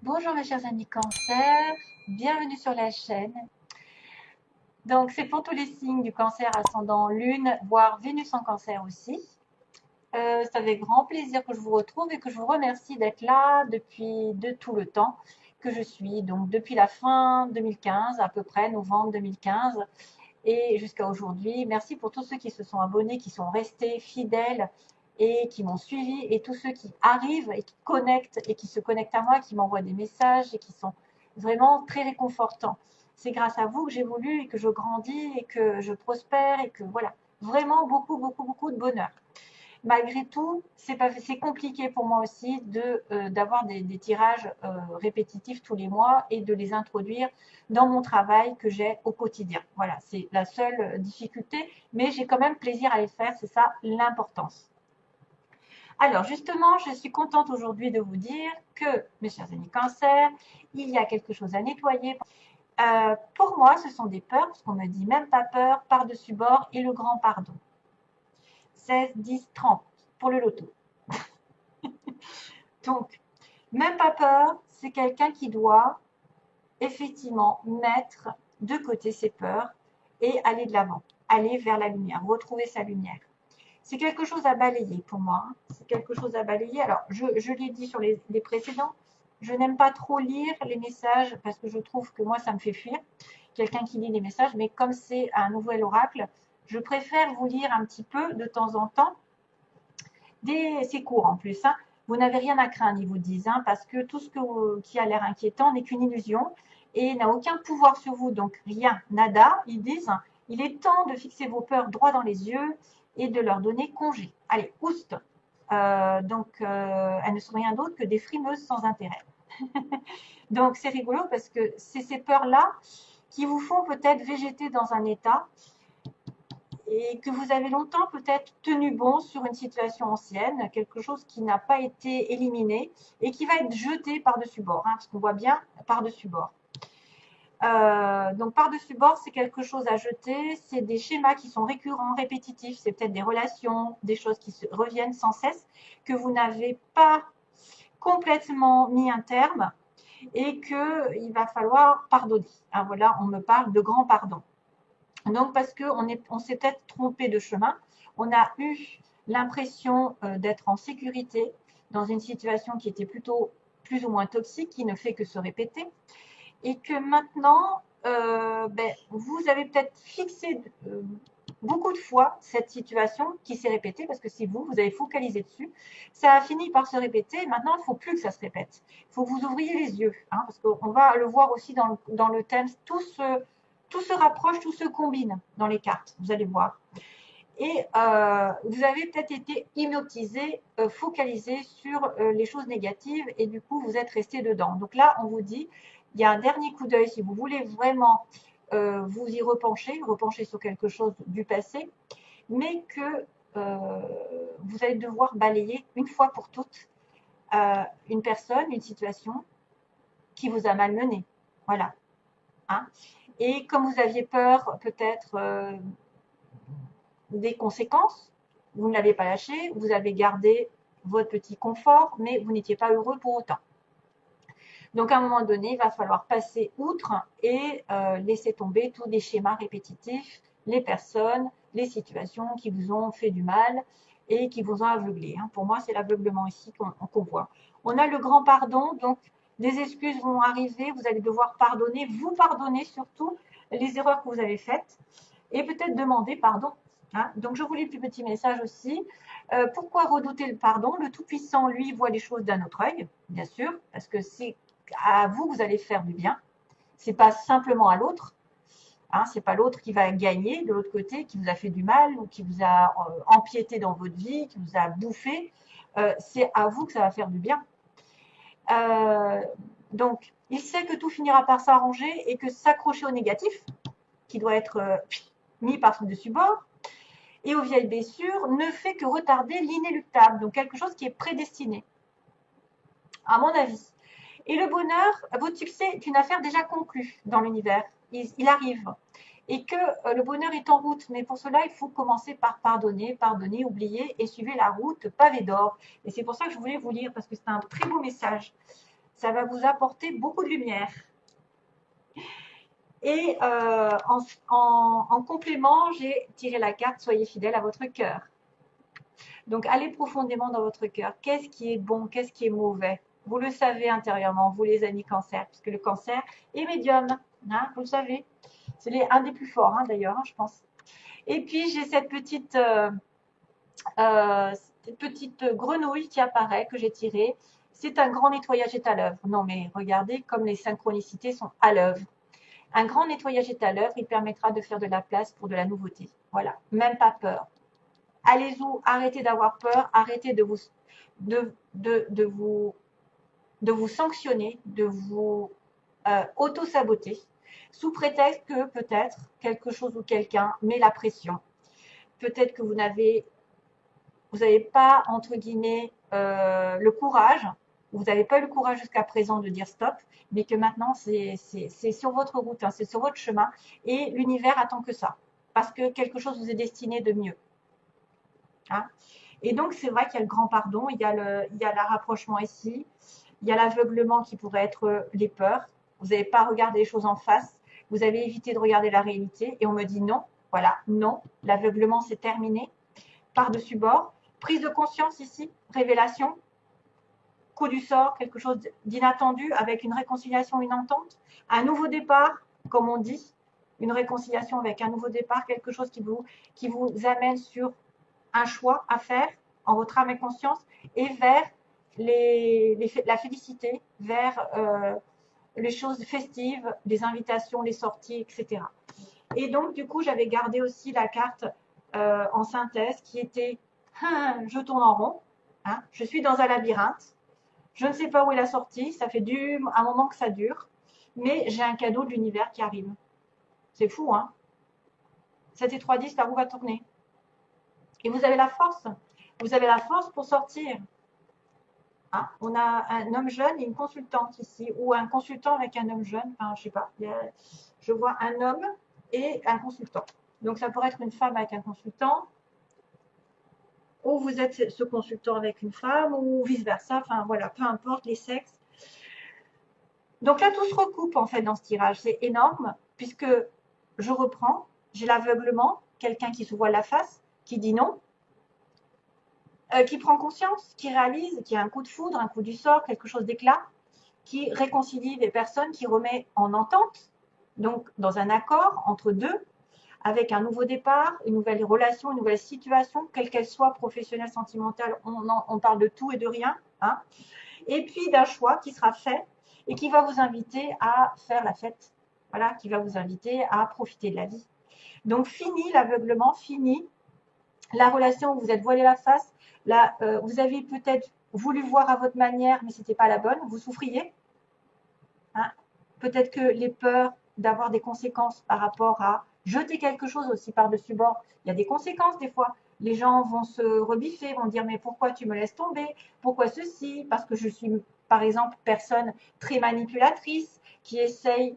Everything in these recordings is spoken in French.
Bonjour mes chers amis cancer, bienvenue sur la chaîne. Donc c'est pour tous les signes du cancer ascendant lune, voire Vénus en cancer aussi. C'est avec grand plaisir que je vous retrouve et que je vous remercie d'être là depuis de tout le temps que je suis. Donc depuis la fin 2015, à peu près novembre 2015 et jusqu'à aujourd'hui. Merci pour tous ceux qui se sont abonnés, qui sont restés fidèles et qui m'ont suivi, et tous ceux qui arrivent et qui connectent et qui se connectent à moi, qui m'envoient des messages et qui sont vraiment très réconfortants. C'est grâce à vous que j'évolue et que je grandis et que je prospère et que voilà, vraiment beaucoup de bonheur. Malgré tout, c'est compliqué pour moi aussi d'avoir des tirages répétitifs tous les mois et de les introduire dans mon travail que j'ai au quotidien. Voilà, c'est la seule difficulté, mais j'ai quand même plaisir à les faire, c'est ça l'importance. Alors justement, je suis contente aujourd'hui de vous dire que, mes chers amis cancer, il y a quelque chose à nettoyer. Pour moi, ce sont des peurs, parce qu'on me dit même pas peur, par-dessus bord et le grand pardon. 16, 10, 30 pour le loto. Donc, même pas peur, c'est quelqu'un qui doit effectivement mettre de côté ses peurs et aller de l'avant, aller vers la lumière, retrouver sa lumière. C'est quelque chose à balayer pour moi. C'est quelque chose à balayer. Alors, je l'ai dit sur les précédents, je n'aime pas trop lire les messages parce que je trouve que moi, ça me fait fuir. Quelqu'un qui lit les messages, mais comme c'est un nouvel oracle, je préfère vous lire un petit peu de temps en temps. C'est court en plus. Hein. Vous n'avez rien à craindre, ils vous disent, hein, parce que tout ce qui a l'air inquiétant n'est qu'une illusion et n'a aucun pouvoir sur vous. Donc, rien, nada, ils disent. Il est temps de fixer vos peurs droit dans les yeux et de leur donner congé. Allez, oust. Elles ne sont rien d'autre que des frimeuses sans intérêt. Donc, c'est rigolo parce que c'est ces peurs-là qui vous font peut-être végéter dans un état et que vous avez longtemps peut-être tenu bon sur une situation ancienne, quelque chose qui n'a pas été éliminé et qui va être jeté par-dessus bord, hein, parce qu'on voit bien par-dessus bord. Donc par-dessus bord, c'est quelque chose à jeter, c'est des schémas qui sont récurrents, répétitifs, c'est peut-être des relations, des choses qui reviennent sans cesse, que vous n'avez pas complètement mis un terme et qu'il va falloir pardonner. Ah, voilà, on me parle de grand pardon. Donc parce qu'on s'est peut-être trompé de chemin, on a eu l'impression d'être en sécurité dans une situation qui était plutôt plus ou moins toxique, qui ne fait que se répéter, et que maintenant, vous avez peut-être fixé beaucoup de fois cette situation qui s'est répétée, parce que c'est vous, vous avez focalisé dessus, ça a fini par se répéter, maintenant il ne faut plus que ça se répète, il faut que vous ouvriez les yeux, hein, parce qu'on va le voir aussi dans le thème, tout se rapproche, tout se combine dans les cartes, vous allez voir. Et vous avez peut-être été hypnotisé, focalisé sur les choses négatives et du coup vous êtes resté dedans. Donc là, on vous dit, il y a un dernier coup d'œil si vous voulez vraiment vous y repencher sur quelque chose du passé, mais que vous allez devoir balayer une fois pour toutes une personne, une situation qui vous a malmené. Voilà. Hein. Et comme vous aviez peur peut-être des conséquences, vous ne l'avez pas lâché, vous avez gardé votre petit confort, mais vous n'étiez pas heureux pour autant. Donc à un moment donné, il va falloir passer outre et laisser tomber tous les schémas répétitifs, les personnes, les situations qui vous ont fait du mal et qui vous ont aveuglé. Pour moi, c'est l'aveuglement ici qu'on voit. On a le grand pardon, donc des excuses vont arriver, vous allez devoir pardonner, vous pardonner surtout les erreurs que vous avez faites et peut-être demander pardon. Donc je vous lis le plus petit message aussi. Pourquoi redouter le pardon? Le Tout-Puissant, lui, voit les choses d'un autre œil, bien sûr, parce que c'est à vous que vous allez faire du bien. C'est pas simplement à l'autre. C'est pas l'autre qui va gagner de l'autre côté, qui vous a fait du mal ou qui vous a empiété dans votre vie, qui vous a bouffé. C'est à vous que ça va faire du bien. Donc, il sait que tout finira par s'arranger et que s'accrocher au négatif, qui doit être mis par-dessus bord, et aux vieilles blessures, ne fait que retarder l'inéluctable, donc quelque chose qui est prédestiné, à mon avis. Et le bonheur, votre succès est une affaire déjà conclue dans l'univers. Il arrive. Et que le bonheur est en route. Mais pour cela, il faut commencer par pardonner, oublier et suivre la route pavé d'or. Et c'est pour ça que je voulais vous lire, parce que c'est un très beau message. Ça va vous apporter beaucoup de lumière. Et en complément, j'ai tiré la carte Soyez fidèle à votre cœur. Donc, allez profondément dans votre cœur. Qu'est-ce qui est bon? Qu'est-ce qui est mauvais? Vous le savez intérieurement, vous les amis cancer, parce que le cancer est médium, hein, vous le savez. C'est un des plus forts, hein, d'ailleurs, hein, je pense. Et puis, j'ai cette petite grenouille qui apparaît, que j'ai tirée. C'est un grand nettoyage est à l'œuvre. Non, mais regardez comme les synchronicités sont à l'œuvre. Un grand nettoyage est à l'œuvre, il permettra de faire de la place pour de la nouveauté. Voilà, même pas peur. Allez-y, arrêtez d'avoir peur, arrêtez de vous sanctionner, de vous auto-saboter, sous prétexte que peut-être quelque chose ou quelqu'un met la pression. Peut-être que vous n'avez pas, entre guillemets, le courage, vous n'avez pas eu le courage jusqu'à présent de dire stop, mais que maintenant, c'est sur votre route, hein, c'est sur votre chemin, et l'univers attend que ça, parce que quelque chose vous est destiné de mieux. Hein. Et donc, c'est vrai qu'il y a le grand pardon, il y a le rapprochement ici, il y a l'aveuglement qui pourrait être les peurs. Vous n'avez pas regardé les choses en face, vous avez évité de regarder la réalité, et on me dit non, voilà, non, l'aveuglement c'est terminé, par-dessus bord. Prise de conscience ici, révélation, coup du sort, quelque chose d'inattendu avec une réconciliation, une entente, un nouveau départ, comme on dit, une réconciliation avec un nouveau départ, quelque chose qui vous amène sur un choix à faire en votre âme et conscience et vers la félicité, vers les choses festives, les invitations, les sorties, etc. Et donc, du coup, j'avais gardé aussi la carte en synthèse qui était je tourne en rond, hein, je suis dans un labyrinthe, je ne sais pas où est la sortie, ça fait un moment que ça dure, mais j'ai un cadeau de l'univers qui arrive. C'est fou, hein? 7 et 3, 10, la roue va tourner. Et vous avez la force. Vous avez la force pour sortir. Hein, on a un homme jeune et une consultante ici, ou un consultant avec un homme jeune, enfin, je sais pas. Je vois un homme et un consultant. Donc, ça pourrait être une femme avec un consultant, ou vous êtes ce consultant avec une femme, ou vice-versa. Enfin, voilà, peu importe les sexes. Donc là, tout se recoupe en fait dans ce tirage. C'est énorme, puisque je reprends, j'ai l'aveuglement, quelqu'un qui se voit la face, qui dit non, qui prend conscience, qui réalise, qui a un coup de foudre, un coup du sort, quelque chose d'éclat, qui réconcilie les personnes, qui remet en entente, donc dans un accord entre deux, avec un nouveau départ, une nouvelle relation, une nouvelle situation, quelle qu'elle soit, professionnelle, sentimentale, on parle de tout et de rien, hein, et puis d'un choix qui sera fait et qui va vous inviter à faire la fête, voilà, qui va vous inviter à profiter de la vie. Donc fini l'aveuglement, fini la relation où vous êtes voilé la face, là, vous avez peut-être voulu voir à votre manière, mais ce n'était pas la bonne, vous souffriez. Hein. Peut-être que les peurs d'avoir des conséquences par rapport à jeter quelque chose aussi par-dessus bord, il y a des conséquences des fois. Les gens vont se rebiffer, vont dire mais pourquoi tu me laisses tomber? Pourquoi ceci? Parce que je suis, par exemple, personne très manipulatrice qui essaye,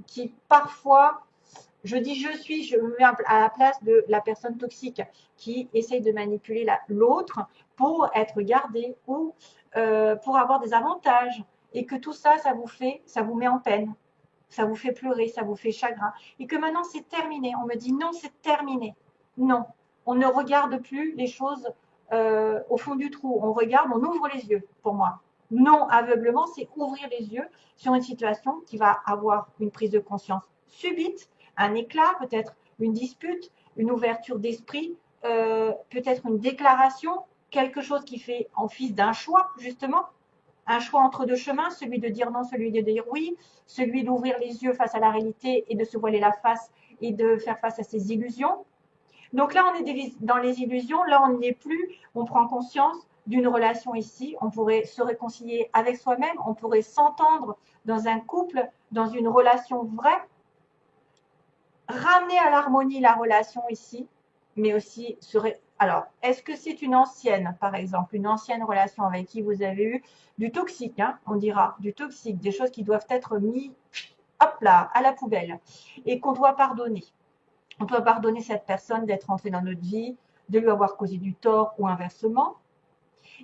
qui parfois je dis je me mets à la place de la personne toxique qui essaye de manipuler l'autre pour être gardé ou pour avoir des avantages. Et que tout ça, ça vous met en peine, ça vous fait pleurer, ça vous fait chagrin. Et que maintenant, c'est terminé. On me dit non, c'est terminé. Non, on ne regarde plus les choses au fond du trou. On regarde, on ouvre les yeux, pour moi. Non, aveuglement, c'est ouvrir les yeux sur une situation qui va avoir une prise de conscience subite, un éclat, peut-être une dispute, une ouverture d'esprit, peut-être une déclaration, quelque chose qui fait office d'un choix, justement, un choix entre deux chemins, celui de dire non, celui de dire oui, celui d'ouvrir les yeux face à la réalité et de se voiler la face et de faire face à ses illusions. Donc là, on est dans les illusions, là, on n'y est plus, on prend conscience d'une relation ici, on pourrait se réconcilier avec soi-même, on pourrait s'entendre dans un couple, dans une relation vraie, ramener à l'harmonie la relation ici, mais aussi alors, est-ce que c'est une ancienne, par exemple, une ancienne relation avec qui vous avez eu du toxique, hein, on dira, du toxique, des choses qui doivent être mises, hop là, à la poubelle, et qu'on doit pardonner. On doit pardonner cette personne d'être entrée dans notre vie, de lui avoir causé du tort ou inversement.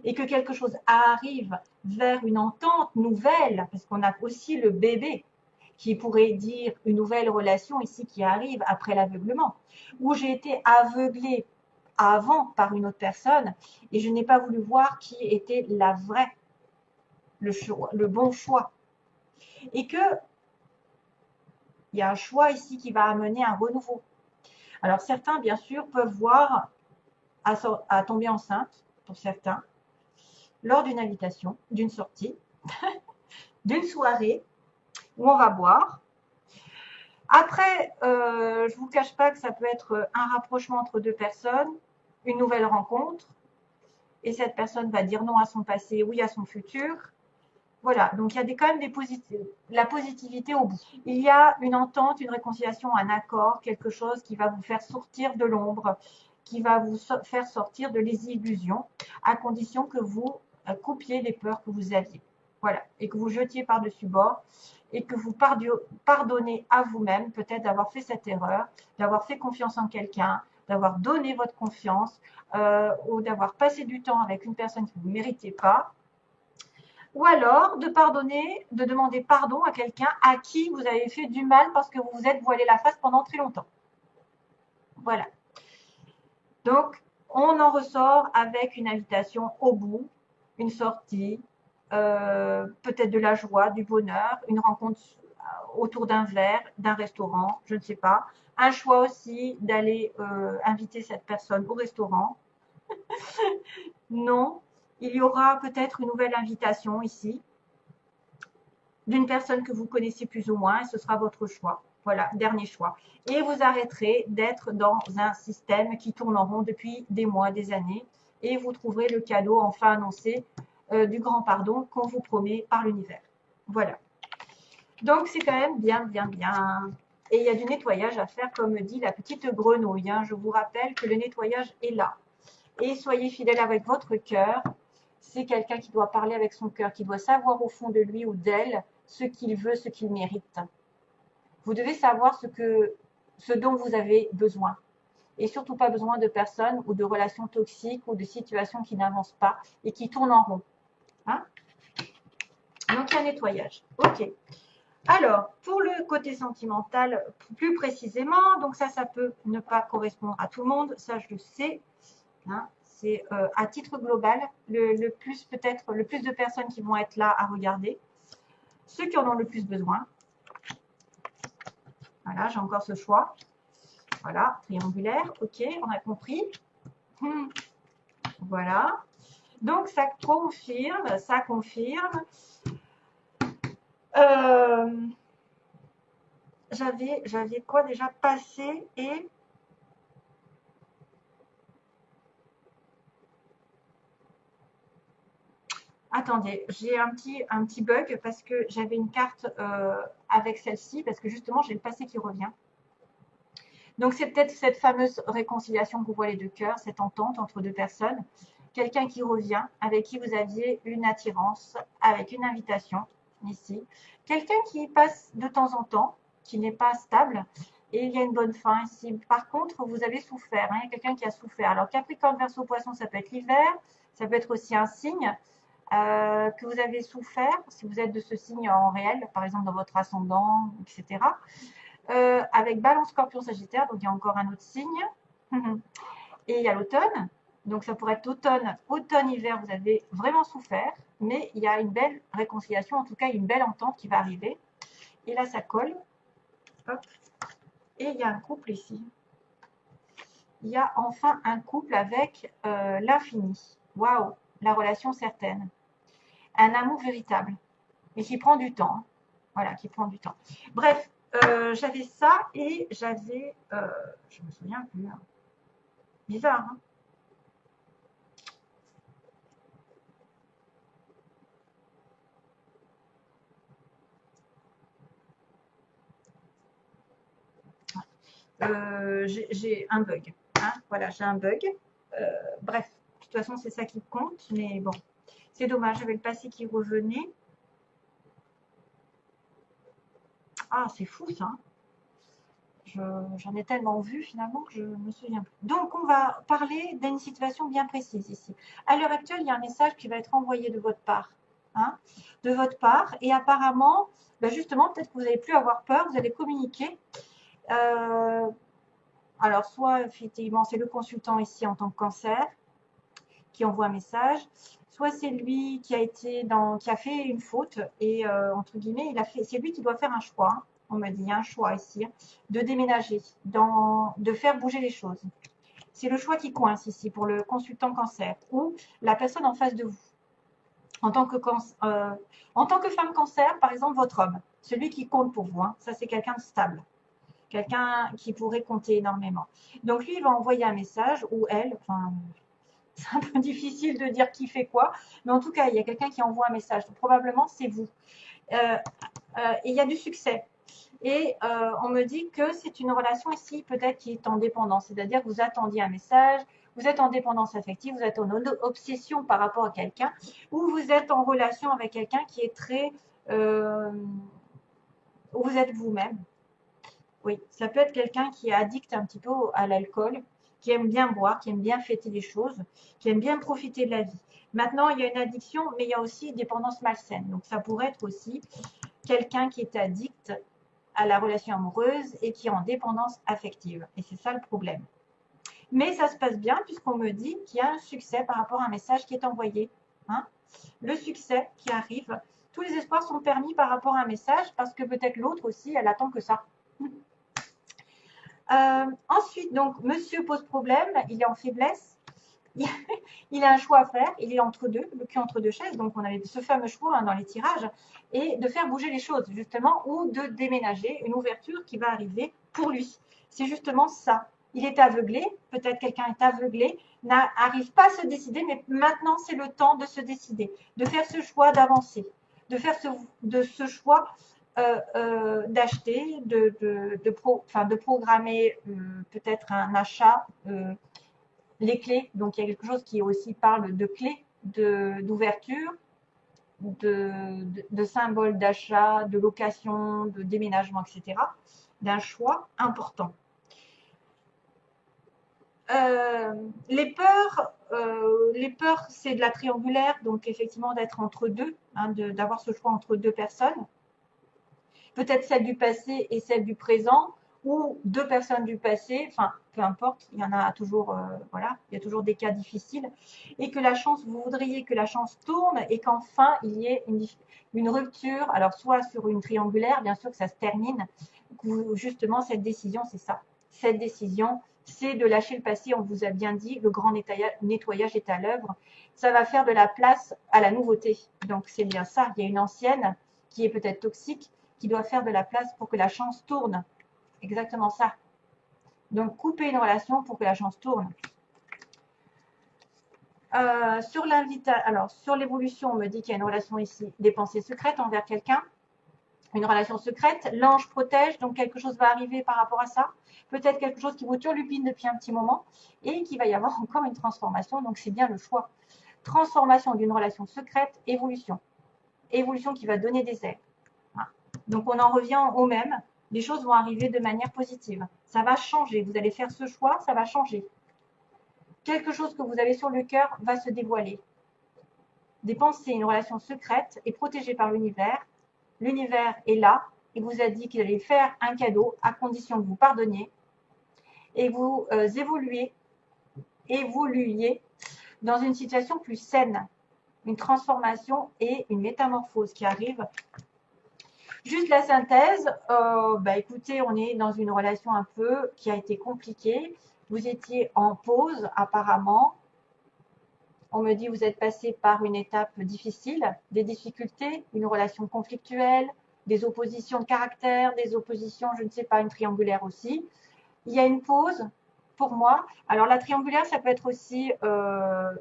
et que quelque chose arrive vers une entente nouvelle, parce qu'on a aussi le bébé qui pourrait dire une nouvelle relation ici qui arrive après l'aveuglement, où j'ai été aveuglée avant par une autre personne et je n'ai pas voulu voir qui était la vraie, le bon choix. Et que il y a un choix ici qui va amener un renouveau. Alors certains, bien sûr, peuvent voir à tomber enceinte, pour certains, lors d'une invitation, d'une sortie, d'une soirée où on va boire. Après, je ne vous cache pas que ça peut être un rapprochement entre deux personnes, une nouvelle rencontre, et cette personne va dire non à son passé, oui à son futur. Voilà, donc il y a quand même la positivité au bout. Il y a une entente, une réconciliation, un accord, quelque chose qui va vous faire sortir de l'ombre, qui va vous faire sortir de les illusions, à condition que vous coupiez les peurs que vous aviez. Voilà, et que vous jetiez par-dessus bord, et que vous pardonnez à vous-même peut-être d'avoir fait cette erreur, d'avoir fait confiance en quelqu'un, d'avoir donné votre confiance, ou d'avoir passé du temps avec une personne que vous ne méritez pas, ou alors de pardonner, de demander pardon à quelqu'un à qui vous avez fait du mal parce que vous vous êtes voilé la face pendant très longtemps. Voilà. Donc, on en ressort avec une invitation au bout, une sortie, peut-être de la joie, du bonheur, une rencontre autour d'un verre, d'un restaurant, je ne sais pas. Un choix aussi d'aller inviter cette personne au restaurant. Non, il y aura peut-être une nouvelle invitation ici d'une personne que vous connaissez plus ou moins et ce sera votre choix. Voilà, dernier choix. Et vous arrêterez d'être dans un système qui tourne en rond depuis des mois, des années et vous trouverez le cadeau enfin annoncé du grand pardon qu'on vous promet par l'univers. Voilà. Donc, c'est quand même bien, bien, bien. Et il y a du nettoyage à faire, comme dit la petite grenouille. Hein. Je vous rappelle que le nettoyage est là. Et soyez fidèles avec votre cœur. C'est quelqu'un qui doit parler avec son cœur, qui doit savoir au fond de lui ou d'elle ce qu'il veut, ce qu'il mérite. Vous devez savoir ce dont vous avez besoin. Et surtout pas besoin de personnes ou de relations toxiques ou de situations qui n'avancent pas et qui tournent en rond. Hein? Donc, il y a un nettoyage. OK. Alors, pour le côté sentimental, plus précisément, donc ça peut ne pas correspondre à tout le monde, ça je le sais. Hein, c'est à titre global, le plus peut-être, le plus de personnes qui vont être là à regarder, ceux qui en ont le plus besoin. Voilà, j'ai encore ce choix. Voilà, triangulaire, ok, on a compris. Voilà. Donc, ça confirme, ça confirme. J'avais quoi déjà passé et... Attendez, j'ai un petit bug parce que j'avais une carte avec celle-ci, parce que justement, j'ai le passé qui revient. Donc, c'est peut-être cette fameuse réconciliation que vous voyez de cœur, cette entente entre deux personnes. Quelqu'un qui revient, avec qui vous aviez une attirance, avec une invitation, ici. Quelqu'un qui passe de temps en temps, qui n'est pas stable, et il y a une bonne fin ici. Par contre, vous avez souffert, hein, il y a quelqu'un qui a souffert. Alors, Capricorne, Verseau, Poisson, ça peut être l'hiver, ça peut être aussi un signe que vous avez souffert, si vous êtes de ce signe en réel, par exemple dans votre ascendant, etc. Avec Balance, Scorpion, Sagittaire, donc il y a encore un autre signe. Et il y a l'automne, donc ça pourrait être automne, hiver, vous avez vraiment souffert, mais il y a une belle réconciliation, en tout cas une belle entente qui va arriver. Et là, ça colle. Hop. Et il y a un couple ici. Il y a enfin un couple avec l'infini. Waouh, la relation certaine. Un amour véritable, mais qui prend du temps. Voilà, qui prend du temps. Bref, j'avais ça et j'avais... je me souviens plus. Hein. Bizarre, hein. J'ai un bug. Hein, voilà, j'ai un bug. Bref, de toute façon, c'est ça qui compte, mais bon. C'est dommage, j'avais le passé qui revenait. Ah, c'est fou ça. J'en ai tellement vu finalement que je me souviens plus. Donc, on va parler d'une situation bien précise ici. À l'heure actuelle, il y a un message qui va être envoyé de votre part. Hein, de votre part. Et apparemment, ben justement, peut-être que vous n'allez plus avoir peur, vous allez communiquer. Alors, soit effectivement, c'est le consultant ici en tant que cancer qui envoie un message, soit c'est lui qui a fait une faute et entre guillemets, c'est lui qui doit faire un choix. Hein. On me dit, il y a un choix ici, de déménager, de faire bouger les choses. C'est le choix qui coince ici pour le consultant cancer ou la personne en face de vous. En tant que femme cancer, par exemple, votre homme, celui qui compte pour vous, hein, ça c'est quelqu'un de stable, quelqu'un qui pourrait compter énormément. Donc lui, il va envoyer un message, ou elle, enfin, c'est un peu difficile de dire qui fait quoi, mais en tout cas, il y a quelqu'un qui envoie un message. Donc, probablement, c'est vous. Et il y a du succès. Et on me dit que c'est une relation ici peut-être qui est en dépendance, c'est-à-dire que vous attendiez un message, vous êtes en dépendance affective, vous êtes en obsession par rapport à quelqu'un, ou vous êtes en relation avec quelqu'un qui est très... où vous êtes vous-même. Oui, ça peut être quelqu'un qui est addict un petit peu à l'alcool, qui aime bien boire, qui aime bien fêter les choses, qui aime bien profiter de la vie. Maintenant, il y a une addiction, mais il y a aussi une dépendance malsaine. Donc, ça pourrait être aussi quelqu'un qui est addict à la relation amoureuse et qui est en dépendance affective. Et c'est ça le problème. Mais ça se passe bien puisqu'on me dit qu'il y a un succès par rapport à un message qui est envoyé. Hein, le succès qui arrive. Tous les espoirs sont permis par rapport à un message parce que peut-être l'autre aussi, elle attend que ça. Ensuite, donc, monsieur pose problème, il est en faiblesse, il a un choix à faire, il est entre deux, le cul entre deux chaises, donc on avait ce fameux choix hein, dans les tirages, et de faire bouger les choses, justement, ou de déménager, une ouverture qui va arriver pour lui. C'est justement ça. Il est aveuglé, peut-être quelqu'un est aveuglé, n'arrive pas à se décider, mais maintenant c'est le temps de se décider, de faire ce choix d'avancer, de faire ce choix d'acheter, de programmer peut-être un achat, les clés. Donc il y a quelque chose qui aussi parle de clés, d'ouverture, de symboles d'achat, de location, de déménagement, etc. D'un choix important. Les peurs, c'est de la triangulaire, donc effectivement d'être entre deux, hein, d'avoir ce choix entre deux personnes. Peut-être celle du passé et celle du présent, ou deux personnes du passé, enfin, peu importe, il y en a toujours, voilà, il y a toujours des cas difficiles, et que la chance, vous voudriez que la chance tourne et qu'enfin il y ait une rupture, alors soit sur une triangulaire, bien sûr que ça se termine, justement cette décision, c'est ça. Cette décision, c'est de lâcher le passé, on vous a bien dit, le grand nettoyage est à l'œuvre, ça va faire de la place à la nouveauté, donc c'est bien ça, il y a une ancienne qui est peut-être toxique, qui doit faire de la place pour que la chance tourne. Exactement ça. Donc, couper une relation pour que la chance tourne. Sur l'évolution, on me dit qu'il y a une relation ici, des pensées secrètes envers quelqu'un. Une relation secrète. L'ange protège, donc quelque chose va arriver par rapport à ça. Peut-être quelque chose qui vous turlupine depuis un petit moment et qu'il va y avoir encore une transformation. Donc, c'est bien le choix. Transformation d'une relation secrète, évolution. Évolution qui va donner des ailes. Donc, on en revient au même. Les choses vont arriver de manière positive. Ça va changer. Vous allez faire ce choix, ça va changer. Quelque chose que vous avez sur le cœur va se dévoiler. Des pensées, une relation secrète est protégée par l'univers. L'univers est là. Il vous a dit qu'il allait faire un cadeau à condition que vous pardonniez et vous évoluiez dans une situation plus saine. Une transformation et une métamorphose qui arrive. Juste la synthèse, écoutez, on est dans une relation un peu qui a été compliquée. Vous étiez en pause apparemment. On me dit vous êtes passé par une étape difficile, des difficultés, une relation conflictuelle, des oppositions de caractère, des oppositions, je ne sais pas, une triangulaire aussi. Il y a une pause pour moi. Alors la triangulaire, ça peut être aussi un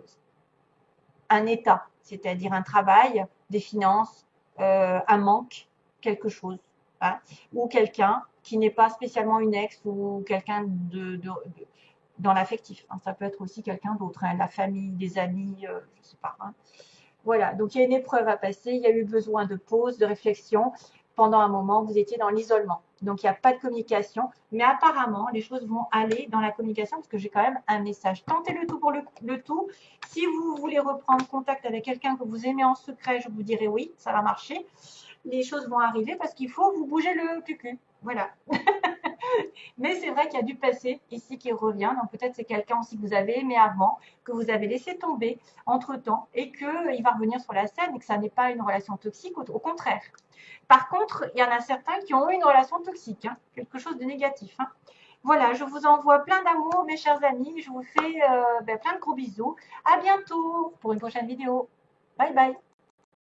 état, c'est-à-dire un travail, des finances, un manque, quelque chose, hein, ou quelqu'un qui n'est pas spécialement une ex ou quelqu'un dans l'affectif. Hein. Ça peut être aussi quelqu'un d'autre, hein, la famille, des amis, je ne sais pas. Hein. Voilà, donc il y a une épreuve à passer, il y a eu besoin de pause, de réflexion. Pendant un moment, vous étiez dans l'isolement. Donc, il n'y a pas de communication. Mais apparemment, les choses vont aller dans la communication parce que j'ai quand même un message. Tentez le tout pour le tout. Si vous voulez reprendre contact avec quelqu'un que vous aimez en secret, je vous dirai oui, ça va marcher. Les choses vont arriver parce qu'il faut vous bouger le cul. Voilà. Mais c'est vrai qu'il y a du passé ici qui revient. Donc peut-être c'est quelqu'un aussi que vous avez aimé avant, que vous avez laissé tomber entre-temps et qu'il va revenir sur la scène et que ça n'est pas une relation toxique, au contraire. Par contre, il y en a certains qui ont eu une relation toxique, hein, quelque chose de négatif. Hein. Voilà, je vous envoie plein d'amour, mes chers amis. Je vous fais plein de gros bisous. À bientôt pour une prochaine vidéo. Bye bye.